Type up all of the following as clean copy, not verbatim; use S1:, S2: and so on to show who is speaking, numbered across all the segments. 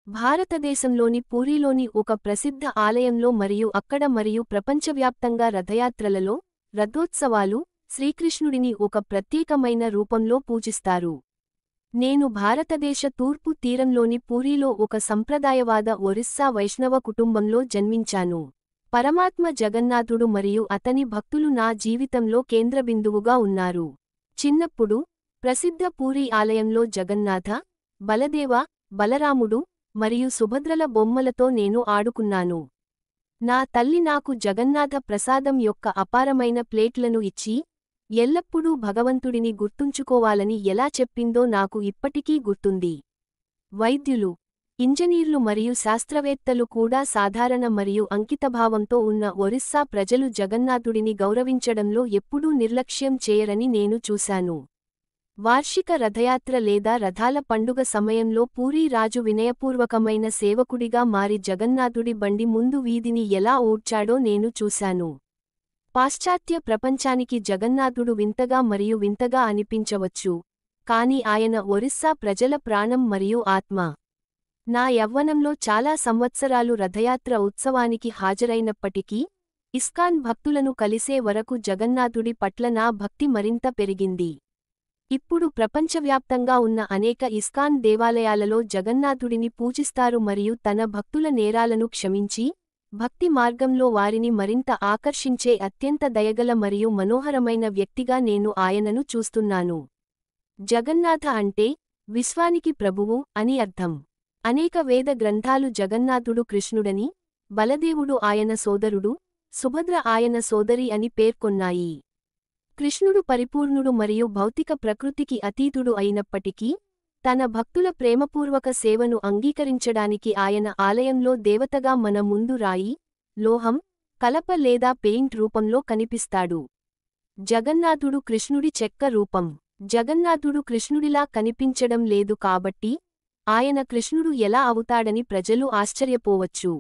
S1: భారతదేశంలోని పూరీలోని ఒక ప్రసిద్ధ ఆలయంలో మరియు ప్రపంచవ్యాప్తంగా రథయాత్రలలో, రథోత్సవాలు, శ్రీకృష్ణుడిని ఒక ప్రత్యేకమైన రూపంలో పూజిస్తారు. నేను భారతదేశ తూర్పు తీరంలోని పూరీలో ఒక సంప్రదాయవాద ఒరిస్సా వైష్ణవ కుటుంబంలో జన్మించాను. పరమాత్మ జగన్నాథుడు మరియు అతని భక్తులు నా జీవితంలో కేంద్రబిందువుగా ఉన్నారు. చిన్నప్పుడు, ప్రసిద్ధ పూరీ ఆలయంలో జగన్నాథ, బలదేవ, బలరాముడు, మరియు సుభద్రల బొమ్మలతో నేను ఆడుకున్నాను. నా తల్లి నాకు జగన్నాథ ప్రసాదం యొక్క అపారమైన ప్లేట్లను ఇచ్చి, ఎల్లప్పుడూ భగవంతుడిని గుర్తుంచుకోవాలని ఎలా చెప్పిందో నాకు ఇప్పటికీ గుర్తుంది. వైద్యులు, ఇంజనీర్లు మరియు శాస్త్రవేత్తలు కూడా సాధారణ మరియు అంకితభావంతో ఉన్న ఒరిస్సా ప్రజలు జగన్నాథుడిని గౌరవించడంలో ఎప్పుడూ నిర్లక్ష్యం చేయరని నేను చూశాను. వార్షిక రథయాత్ర లేదా రథాల పండుగ సమయంలో పూరీ రాజు వినయపూర్వకమైన సేవకుడిగా మారి జగన్నాథుడి బండి ముందు వీధిని ఎలా ఊడ్చాడో నేను చూశాను. పాశ్చాత్య ప్రపంచానికి జగన్నాథుడు వింతగా అనిపించవచ్చు, కాని ఆయన ఒరిస్సా ప్రజల ప్రాణం మరియు ఆత్మ. నా యవ్వనంలో చాలా సంవత్సరాలు రథయాత్ర ఉత్సవానికి హాజరైనప్పటికీ, ఇస్కాన్ భక్తులను కలిసే వరకు జగన్నాథుడి పట్ల నా భక్తి మరింత పెరిగింది. ఇప్పుడు ప్రపంచవ్యాప్తంగా ఉన్న అనేక ఇస్కాన్ దేవాలయాలలో జగన్నాథుడిని పూజిస్తారు మరియు తన భక్తుల నేరాలను క్షమించి, భక్తి మార్గంలో వారిని మరింత ఆకర్షించే అత్యంత దయగల మరియు మనోహరమైన వ్యక్తిగా నేను ఆయనను చూస్తున్నాను. జగన్నాథ అంటే, విశ్వానికి ప్రభువు అని అర్థం. అనేక వేద గ్రంథాలు జగన్నాథుడు కృష్ణుడని, బలదేవుడు ఆయన సోదరుడు, సుభద్ర ఆయన సోదరి అని పేర్కొన్నాయి. కృష్ణుడు పరిపూర్ణుడు మరియు భౌతిక ప్రకృతికి అతీతుడు అయినప్పటికీ, తన భక్తుల ప్రేమపూర్వక సేవను అంగీకరించడానికి ఆయన ఆలయంలో దేవతగా మన ముందు రాయి, లోహం, కలప లేదా పెయింట్ రూపంలో కనిపిస్తాడు. జగన్నాథుడు కృష్ణుడి చెక్క రూపం. జగన్నాథుడు కృష్ణుడిలా కనిపించడం లేదు కాబట్టి, ఆయన కృష్ణుడు ఎలా అవుతాడని ప్రజలు ఆశ్చర్యపోవచ్చు.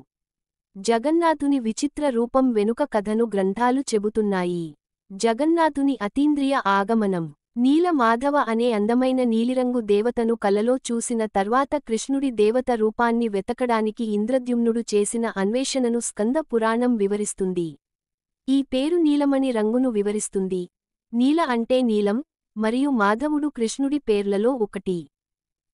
S1: జగన్నాథుని విచిత్ర రూపం వెనుక కథను గ్రంథాలు చెబుతున్నాయి. జగన్నాథుని అతీంద్రియ ఆగమనం. నీల మాధవ అనే అందమైన నీలిరంగు దేవతను కలలో చూసిన తర్వాత కృష్ణుడి దేవత రూపాన్ని వెతకడానికి ఇంద్రద్యుమ్నుడు చేసిన అన్వేషణను స్కంద పురాణం వివరిస్తుంది. ఈ పేరు నీలమణి రంగును వివరిస్తుంది. నీల అంటే నీలం, మరియు మాధవుడు కృష్ణుడి పేర్లలో ఒకటి.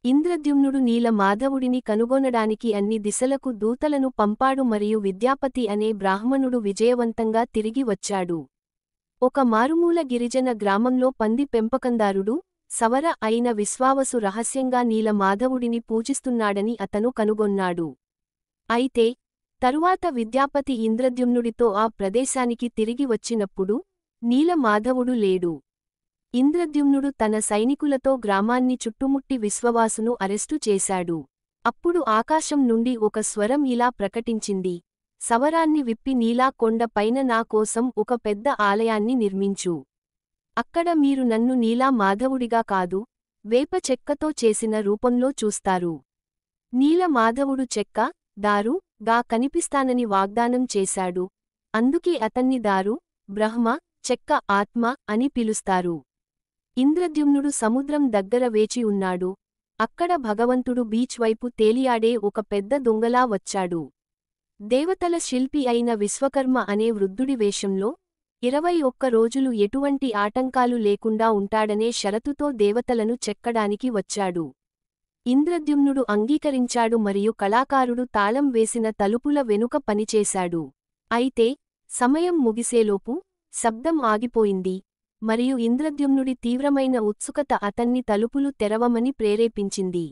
S1: ఇంద్రద్యుమ్నుడు నీల మాధవుడిని కనుగొనడానికి అన్ని దిశలకు దూతలను పంపాడు మరియు విద్యాపతి అనే బ్రాహ్మణుడు విజయవంతంగా తిరిగి వచ్చాడు. ఒక మారుమూల గిరిజన గ్రామంలో పంది పెంపకందారుడు, సవర అయిన విశ్వావసు రహస్యంగా నీల మాధవుడిని పూజిస్తున్నాడని అతను కనుగొన్నాడు. అయితే, తరువాత విద్యాపతి ఇంద్రద్యుమ్నుడితో ఆ ప్రదేశానికి తిరిగి వచ్చినప్పుడు, నీల మాధవుడు లేడు. ఇంద్రద్యుమ్నుడు తన సైనికులతో గ్రామాన్ని చుట్టుముట్టి విశ్వవాసును అరెస్టు చేశాడు. అప్పుడు ఆకాశం నుండి ఒక స్వరం ఇలా ప్రకటించింది: సవరాన్ని విప్పి నీలా కొండ పైన నా కోసం ఒక పెద్ద ఆలయాన్ని నిర్మించు. అక్కడ మీరు నన్ను నీలా మాధవుడిగా కాదు, వేప చెక్కతో చేసిన రూపంలో చూస్తారు. నీల మాధవుడు చెక్క, దారు, గా కనిపిస్తానని వాగ్దానం చేశాడు. అందుకే అతన్ని దారు, బ్రహ్మ, చెక్క, ఆత్మ అని పిలుస్తారు. ఇంద్రద్యుమ్నుడు సముద్రం దగ్గర వేచి ఉన్నాడు. అక్కడ భగవంతుడు బీచ్ వైపు తేలియాడే ఒక పెద్ద దొంగలా వచ్చాడు. దేవతల శిల్పి అయిన విశ్వకర్మ అనే వృద్ధుడి వేషంలో, 21 రోజులు ఎటువంటి ఆటంకాలు లేకుండా ఉంటాడనే షరతుతో దేవతలను చెక్కడానికి వచ్చాడు. ఇంద్రద్యుమ్నుడు అంగీకరించాడు మరియు కళాకారుడు తాళం వేసిన తలుపుల వెనుక పనిచేశాడు. అయితే, సమయం ముగిసేలోపు, శబ్దం ఆగిపోయింది, మరియు ఇంద్రద్యుమ్నుడి తీవ్రమైన ఉత్సుకత అతన్ని తలుపులు తెరవమని ప్రేరేపించింది.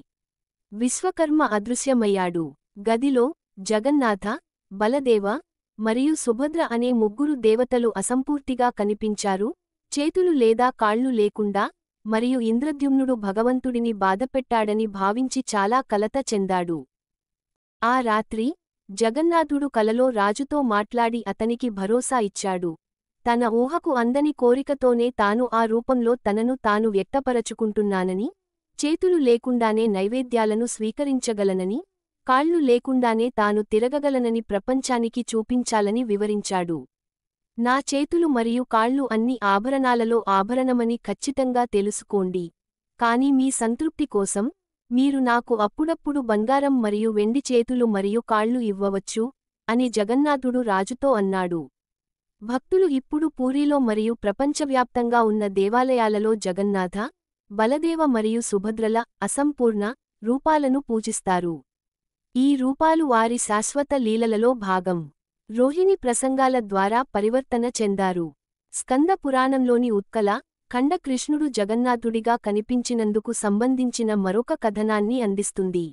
S1: విశ్వకర్మ అదృశ్యమయ్యాడు. గదిలో, జగన్నాథ, బలదేవ, మరియు సుభద్ర అనే ముగ్గురు దేవతలు అసంపూర్తిగా కనిపించారు, చేతులు లేదా కాళ్ళు లేకుండా, మరియు ఇంద్రద్యుమ్నుడు భగవంతుడిని బాధపెట్టాడని భావించి చాలా కలత చెందాడు. ఆ రాత్రి, జగన్నాథుడు కలలో రాజుతో మాట్లాడి అతనికి భరోసా ఇచ్చాడు. తన ఊహకు అందని కోరికతోనే తాను ఆ రూపంలో తనను తాను వ్యక్తపరచుకుంటున్నానని, చేతులు లేకుండానే నైవేద్యాలను స్వీకరించగలనని, కాళ్ళు లేకుండానే తాను తిరగగలనని ప్రపంచానికి చూపించాలని వివరించాడు. నా చేతులు మరియు కాళ్ళు అన్ని ఆభరణాలలో ఆభరణమని ఖచ్చితంగా తెలుసుకోండి. కాని మీ సంతృప్తి కోసం, మీరు నాకు అప్పుడప్పుడు బంగారం మరియు వెండి చేతులు మరియు కాళ్ళు ఇవ్వవచ్చు అని జగన్నాథుడు రాజుతో అన్నాడు. భక్తులు ఇప్పుడు పూరీలో మరియు ప్రపంచవ్యాప్తంగా ఉన్న దేవాలయాలలో జగన్నాథ, బలదేవ మరియు సుభద్రల అసంపూర్ణ రూపాలను పూజిస్తారు. ఈ రూపాలు వారి శాశ్వత లీలలలో భాగం. రోహిణి ప్రసంగాల ద్వారా పరివర్తన చెందారు. స్కంద పురాణంలోని ఉత్కల ఖండ కృష్ణుడు జగన్నాథుడిగా కనిపించినందుకు సంబంధించిన మరొక కథనాన్ని అందిస్తుంది.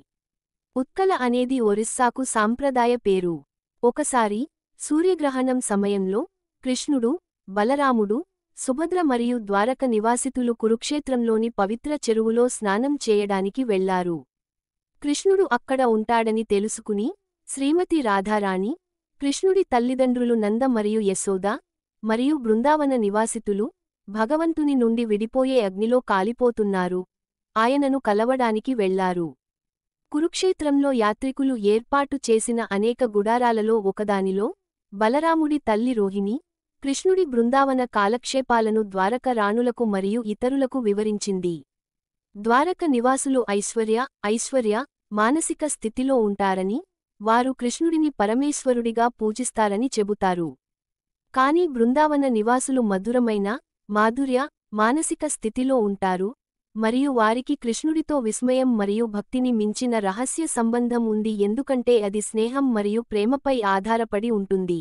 S1: ఉత్కల అనేది ఒరిస్సాకు సాంప్రదాయ పేరు. ఒకసారి సూర్యగ్రహణం సమయంలో కృష్ణుడు, బలరాముడు, సుభద్ర మరియు ద్వారక నివాసితులు కురుక్షేత్రంలోని పవిత్ర చెరువులో స్నానం చేయడానికి వెళ్లారు. కృష్ణుడు అక్కడ ఉంటాడని తెలుసుకుని శ్రీమతి రాధారాణి, కృష్ణుడి తల్లిదండ్రులు నంద మరియు యశోద, మరియు బృందావన నివాసితులు భగవంతుని నుండి విడిపోయే అగ్నిలో కాలిపోతున్నారు ఆయనను కలవడానికి వెళ్లారు. కురుక్షేత్రంలో యాత్రికులు ఏర్పాటు చేసిన అనేక గుడారాలలో ఒకదానిలో బలరాముడి తల్లి రోహిణి కృష్ణుడి బృందావన కాలక్షేపాలను ద్వారక రాణులకు మరియు ఇతరులకు వివరించింది. ద్వారక నివాసులు ఐశ్వర్య మానసిక స్థితిలో ఉంటారని, వారు కృష్ణుడిని పరమేశ్వరుడిగా పూజిస్తారని చెబుతారు. కాని బృందావన నివాసులు మధురమైన మాధుర్య మానసిక స్థితిలో ఉంటారు మరియు వారికి కృష్ణుడితో విస్మయం మరియు భక్తిని మించిన రహస్య సంబంధం ఉంది ఎందుకంటే అది స్నేహం మరియు ప్రేమపై ఆధారపడి ఉంటుంది.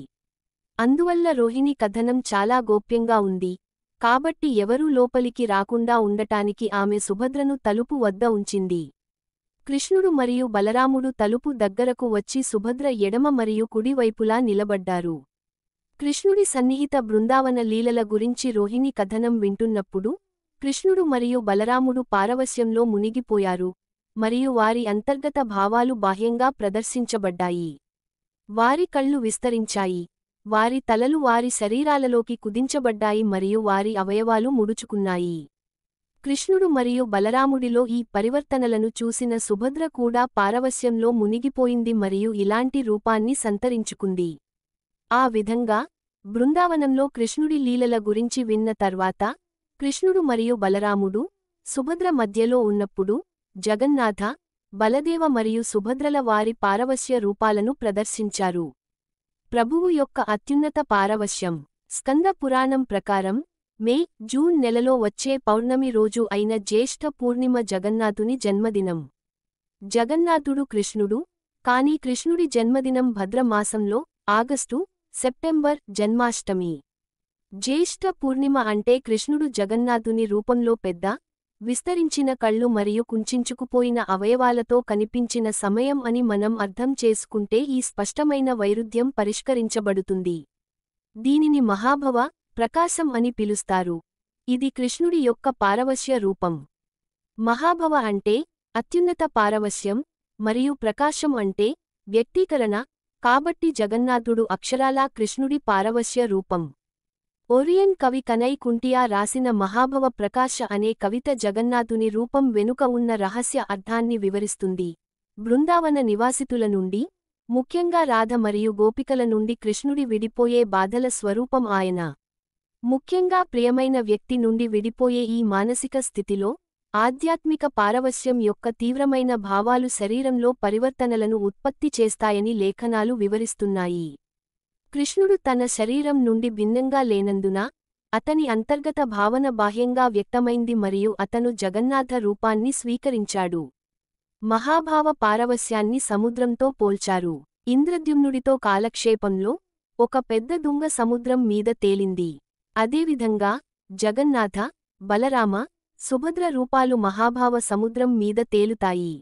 S1: అందువల్ల రోహిణి కథనం చాలా గోప్యంగా ఉంది, కాబట్టి ఎవరూ లోపలికి రాకుండా ఉండటానికి ఆమె సుభద్రను తలుపు వద్ద ఉంచింది. కృష్ణుడు మరియు బలరాముడు తలుపు దగ్గరకు వచ్చి సుభద్ర ఎడమ మరియు కుడి వైపులా నిలబడ్డారు. కృష్ణుడి సన్నిహిత బృందావన లీలల గురించి రోహిణి కథనం వింటున్నప్పుడు కృష్ణుడు మరియు బలరాముడు పారవస్యంలో మునిగిపోయారు మరియు వారి అంతర్గత భావాలు బాహ్యంగా ప్రదర్శించబడ్డాయి. వారి కళ్ళు విస్తరించాయి, వారి తలలు వారి శరీరాలలోకి కుదించబడ్డాయి మరియు వారి అవయవాలు ముడుచుకున్నాయి. కృష్ణుడు మరియు బలరాముడిలో ఈ పరివర్తనలను చూసిన సుభద్ర కూడా పారవస్యంలో మునిగిపోయింది మరియు ఇలాంటి రూపాన్ని సంతరించుకుంది. ఆ విధంగా బృందావనంలో కృష్ణుడి లీలల గురించి విన్న తర్వాత కృష్ణుడు మరియు బలరాముడు సుభద్ర మధ్యలో ఉన్నప్పుడు జగన్నాథ, బలదేవ మరియు సుభద్రల వారి పారవస్య రూపాలను ప్రదర్శించారు. ప్రభువు యొక్క అత్యున్నత పారవస్యం. స్కంద పురాణం ప్రకారం మే, జూన్ నెలలో వచ్చే పౌర్ణమి రోజు అయిన జ్యేష్ఠ పూర్ణిమ జగన్నాథుని జన్మదినం. జగన్నాథుడు కృష్ణుడు, కానీ కృష్ణుడి జన్మదినం భద్రమాసంలో ఆగస్టు, సెప్టెంబర్ జన్మాష్టమి. జ్యేష్ఠ పూర్ణిమ అంటే కృష్ణుడు జగన్నాథుని రూపంలో పెద్ద, విస్తరించిన కళ్ళు మరియు కుంచించుకుపోయిన అవయవాలతో కనిపించిన సమయం అని మనం అర్థం చేసుకుంటే ఈ స్పష్టమైన వైరుధ్యం పరిష్కరించబడుతుంది. దీనిని మహాభవ, ప్రకాశం అని పిలుస్తారు. ఇది కృష్ణుడి యొక్క పారవస్య రూపం. మహాభవ అంటే అత్యున్నత పారవస్యం మరియు ప్రకాశం అంటే వ్యక్తీకరణ, కాబట్టి జగన్నాథుడు అక్షరాలా కృష్ణుడి పారవస్య రూపం. ఒరియన్ కవి కనై కుంటియా రాసిన మహాభవ ప్రకాశ అనే కవిత జగన్నాథుని రూపం వెనుక ఉన్న రహస్య అర్థాన్ని వివరిస్తుంది. బృందావన నివాసితుల నుండి, ముఖ్యంగా రాధ మరియు గోపికల నుండి కృష్ణుడి విడిపోయే బాధల స్వరూపం ఆయన. ముఖ్యంగా ప్రియమైన వ్యక్తి నుండి విడిపోయే ఈ మానసిక స్థితిలో ఆధ్యాత్మిక పారవస్యం యొక్క తీవ్రమైన భావాలు శరీరంలో పరివర్తనలను ఉత్పత్తి చేస్తాయని లేఖనాలు వివరిస్తున్నాయి. కృష్ణుడు తన శరీరం నుండి భిన్నంగా లేనందున అతని అంతర్గత భావన బాహ్యంగా వ్యక్తమైంది మరియు అతను జగన్నాథ రూపాన్ని స్వీకరించాడు. మహాభావ పారవస్యాన్ని సముద్రంతో పోల్చారు. ఇంద్రద్యుమ్నుడితో కాలక్షేపంలో ఒక పెద్ద దుంగ సముద్రం మీద తేలింది. అదేవిధంగా జగన్నాథ, బలరామ, సుభద్ర రూపాలు మహాభావ సముద్రం మీద తేలుతాయి.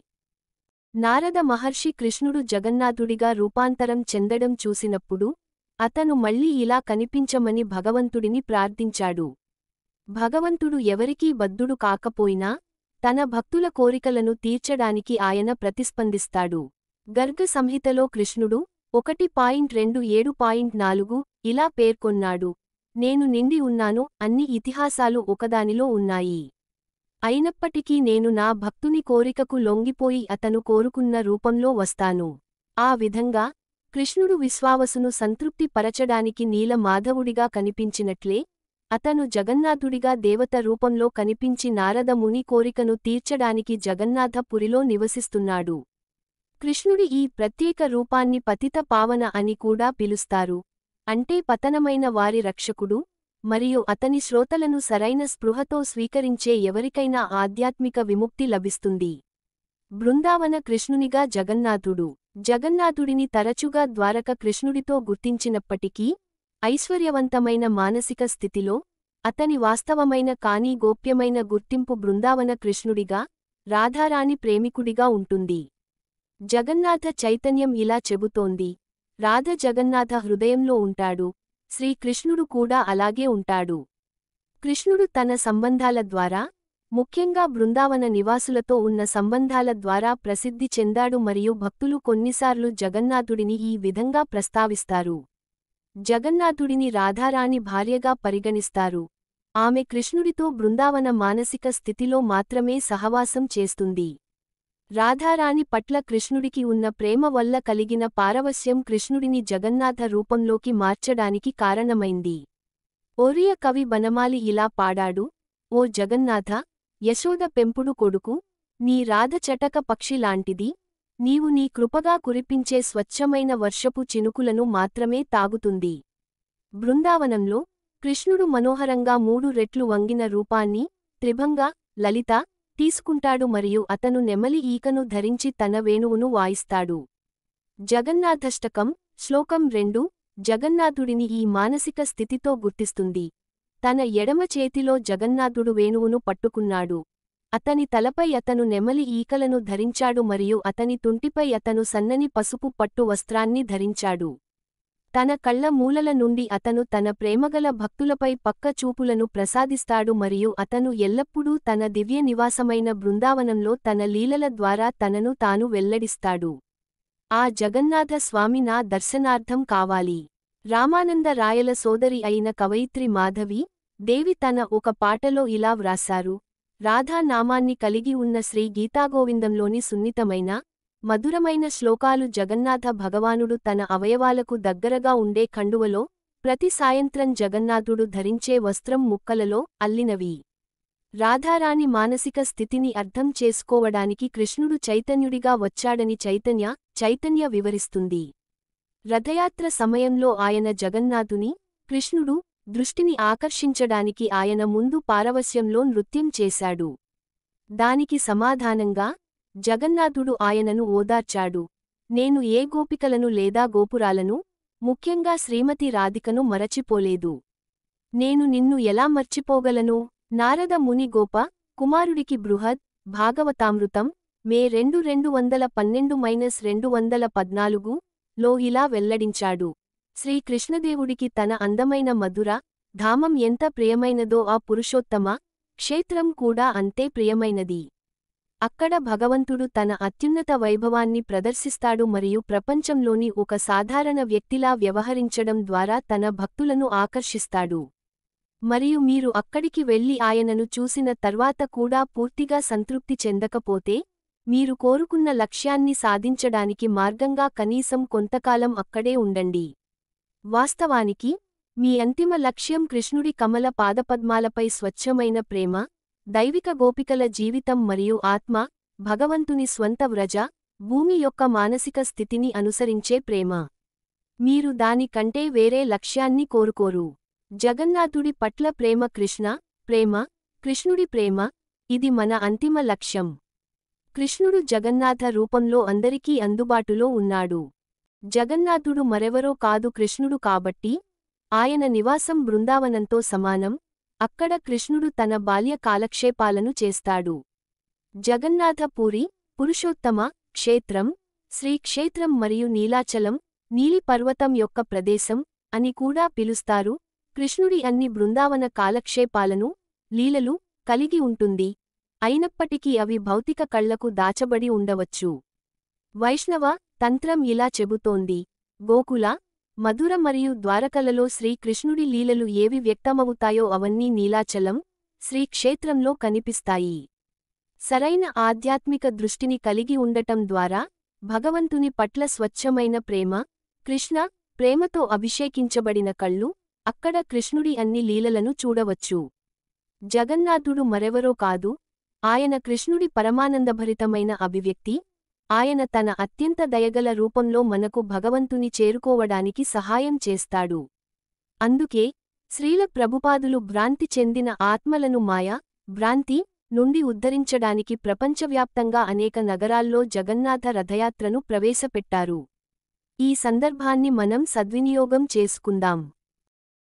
S1: నారద మహర్షి కృష్ణుడు జగన్నాథుడిగా రూపాంతరం చెందడం చూసినప్పుడు అతను మళ్ళీ ఇలా కనిపించమని భగవంతుడిని ప్రార్థించాడు. భగవంతుడు ఎవరికీ బద్ధుడు కాకపోయినా తన భక్తుల కోరికలను తీర్చడానికి ఆయన ప్రతిస్పందిస్తాడు. గర్గ సంహితలో కృష్ణుడు 1.27.4 ఇలా పేర్కొన్నాడు: నేను నిండి ఉన్నాను, అన్ని ఇతిహాసాలు ఒకదానిలో ఉన్నాయి. అయినప్పటికీ నేను నా భక్తుని కోరికకు లొంగిపోయి అతను కోరుకున్న రూపంలో వస్తాను. ఆ విధంగా కృష్ణుడు విశ్వావసును సంతృప్తి పరచడానికి నీల మాధవుడిగా కనిపించినట్లే అతను జగన్నాథుడిగా దేవత రూపంలో కనిపించి నారద ముని కోరికను తీర్చడానికి జగన్నాథపురిలో నివసిస్తున్నాడు. కృష్ణుడి ఈ ప్రత్యేక రూపాన్ని పతిత పావన అని కూడా పిలుస్తారు. అంటే పతనమైన వారి రక్షకుడు, మరియు అతని శ్రోతలను సరైన స్పృహతో స్వీకరించే ఎవరికైనా ఆధ్యాత్మిక విముక్తి లభిస్తుంది. బృందావన కృష్ణునిగా జగన్నాథుడు. జగన్నాథుడిని తరచుగా ద్వారక కృష్ణుడితో గుర్తించినప్పటికీ, ఐశ్వర్యవంతమైన మానసిక స్థితిలో, అతని వాస్తవమైన కానీ గోప్యమైన గుర్తింపు బృందావన కృష్ణుడిగా, రాధారాణి ప్రేమికుడిగా ఉంటుంది. జగన్నాథ చైతన్యం ఇలా చెబుతోంది: రాధ జగన్నాథ హృదయంలో ఉంటాడు, శ్రీకృష్ణుడు కూడా అలాగే ఉంటాడు. కృష్ణుడు తన సంబంధాల ద్వారా, ముఖ్యంగా బృందావన నివాసులతో ఉన్న సంబంధాల ద్వారా ప్రసిద్ధి చెందాడు మరియు భక్తులు కొన్నిసార్లు జగన్నాథుడిని ఈ విధంగా ప్రస్తావిస్తారు: జగన్నాథుడిని రాధారాణి భార్యగా పరిగణిస్తారు. ఆమె కృష్ణుడితో బృందావన మానసిక స్థితిలో మాత్రమే సహవాసం చేస్తుంది. రాధారాణి పట్ల కృష్ణుడికి ఉన్న ప్రేమ వల్ల కలిగిన పారవస్యం కృష్ణుడిని జగన్నాథ రూపంలోకి మార్చడానికి కారణమైంది. ఒరియా కవి బనమాలి ఇలా పాడాడు: ఓ జగన్నాథ, యశోద పెంపుడు కొడుకు, నీ రాధ చటక పక్షిలాంటిది, నీవు నీ కృపగా కురిపించే స్వచ్ఛమైన వర్షపు చినుకులను మాత్రమే తాగుతుంది. బృందావనంలో కృష్ణుడు మనోహరంగా 3 రెట్లు వంగిన రూపాన్ని, త్రిభంగా, లలిత, తీసుకుంటాడు మరియు అతను నెమలి ఈకను ధరించి తన వేణువును వాయిస్తాడు. జగన్నాథష్టకం, శ్లోకం 2 జగన్నాథుడిని ఈ మానసిక స్థితితో గుర్తిస్తుంది. తన ఎడమ చేతిలో జగన్నాథుడు వేణువును పట్టుకున్నాడు. అతని తలపై అతను నెమలి ఈకలను ధరించాడు మరియు అతని తుంటిపై అతను సన్నని పసుపు పట్టు వస్త్రాన్ని ధరించాడు. తన కళ్ల మూలల నుండి అతను తన ప్రేమగల భక్తులపై పక్క చూపులను ప్రసాదిస్తాడు మరియు అతను ఎల్లప్పుడూ తన దివ్య నివాసమైన బృందావనంలో తన లీలల ద్వారా తనను తాను వెల్లడిస్తాడు. ఆ జగన్నాథ స్వామి నా దర్శనార్థం కావాలి. రామానంద రాయల సోదరి అయిన కవయిత్రి మాధవి దేవి తన ఒక పాటలో ఇలా వ్రాశారు: రాధా నామాన్ని కలిగి ఉన్న శ్రీ గీతాగోవిందంలోని సున్నితమైన, మధురమైన శ్లోకాలు జగన్నాథ భగవానుడు తన అవయవాలకు దగ్గరగా ఉండే కండువలో, ప్రతి సాయంత్రం జగన్నాథుడు ధరించే వస్త్రం ముక్కలలో అల్లినవి. రాధారాణి మానసిక స్థితిని అర్థం చేసుకోవడానికి కృష్ణుడు చైతన్యుడిగా వచ్చాడని చైతన్య వివరిస్తుంది. రథయాత్ర సమయంలో ఆయన జగన్నాథుని, కృష్ణుడు దృష్టిని ఆకర్షించడానికి ఆయన ముందు పారవస్యంలో నృత్యం చేశాడు. దానికి సమాధానంగా జగన్నాథుడు ఆయనను ఓదార్చాడు: నేను ఏ గోపికలను లేదా గోపురాలను, ముఖ్యంగా శ్రీమతి రాధికను మరచిపోలేదు. నేను నిన్ను ఎలా మర్చిపోగలను? నారద ముని గోప కుమారుడికి బృహద్ భాగవతామృతం మే 2/2012-214 లో ఇలా వెల్లడించాడు: శ్రీకృష్ణదేవుడికి తన అందమైన మధుర ధామం ఎంత ప్రియమైనదో ఆ పురుషోత్తమ క్షేత్రం కూడా అంతే ప్రియమైనది. అక్కడ భగవంతుడు తన అత్యున్నత వైభవాన్ని ప్రదర్శిస్తాడు మరియు ప్రపంచంలోని ఒక సాధారణ వ్యక్తిలా వ్యవహరించడం ద్వారా తన భక్తులను ఆకర్షిస్తాడు. మరియు మీరు అక్కడికి వెళ్లి ఆయనను చూసిన తర్వాత కూడా పూర్తిగా సంతృప్తి చెందకపోతే, మీరు కోరుకున్న లక్ష్యాన్ని సాధించడానికి మార్గంగా కనీసం కొంతకాలం అక్కడే ఉండండి. వాస్తవానికి, మీ అంతిమ లక్ష్యం కృష్ణుడి కమల పాదపద్మాలపై స్వచ్ఛమైన ప్రేమ, దైవిక గోపికల జీవితం మరియు ఆత్మ, భగవంతుని స్వంత వ్రజ భూమి యొక్క మానసిక స్థితిని అనుసరించే ప్రేమ. మీరు దాని కంటే వేరే లక్ష్యాన్ని కోరుకోరు. జగన్నాథుడి పట్ల ప్రేమ కృష్ణుడి ప్రేమ, ఇది మన అంతిమ లక్ష్యం. కృష్ణుడు జగన్నాథ రూపంలో అందరికీ అందుబాటులో ఉన్నాడు. జగన్నాథుడు మరెవరో కాదు కృష్ణుడు కాబట్టి, ఆయన నివాసం బృందావనంతో సమానం. అక్కడ కృష్ణుడు తన బాల్య కాలక్షేపాలను చేస్తాడు. జగన్నాథపురి, పురుషోత్తమ క్షేత్రం, శ్రీక్షేత్రం మరియు నీలాచలం, నీలి పర్వతం యొక్క ప్రదేశం అని కూడా పిలుస్తారు. కృష్ణుడి అన్ని బృందావన కాలక్షేపాలను, లీలలు కలిగి ఉంటుంది, అయినప్పటికీ అవి భౌతిక కళ్లకు దాచబడి ఉండవచ్చు. వైష్ణవ తంత్రం ఇలా చెబుతోంది: గోకుల, మధుర మరియు ద్వారకలలో శ్రీకృష్ణుడి లీలలు ఏవి వ్యక్తమవుతాయో అవన్నీ నీలాచలం, శ్రీక్షేత్రంలో కనిపిస్తాయి. సరైన ఆధ్యాత్మిక దృష్టిని కలిగి ఉండటం ద్వారా, భగవంతుని పట్ల స్వచ్ఛమైన ప్రేమ, కృష్ణ ప్రేమతో అభిషేకించబడిన కళ్ళు, అక్కడ కృష్ణుడి అన్ని లీలలను చూడవచ్చు. జగన్నాథుడు మరెవరో కాదు, ఆయన కృష్ణుడి పరమానందభరితమైన అభివ్యక్తి. ఆయన తన అత్యంత దయగల రూపంలో మనకు భగవంతుని చేరుకోవడానికి సహాయం చేస్తాడు. అందుకే శ్రీల ప్రభుపాదులు భ్రాంతి చెందిన ఆత్మలను భ్రాంతి నుండి ఉద్ధరించడానికి ప్రపంచవ్యాప్తంగా అనేక నగరాల్లో జగన్నాథ రథయాత్రను ప్రవేశపెట్టారు. ఈ సందర్భాన్ని మనం సద్వినియోగం చేసుకుందాం.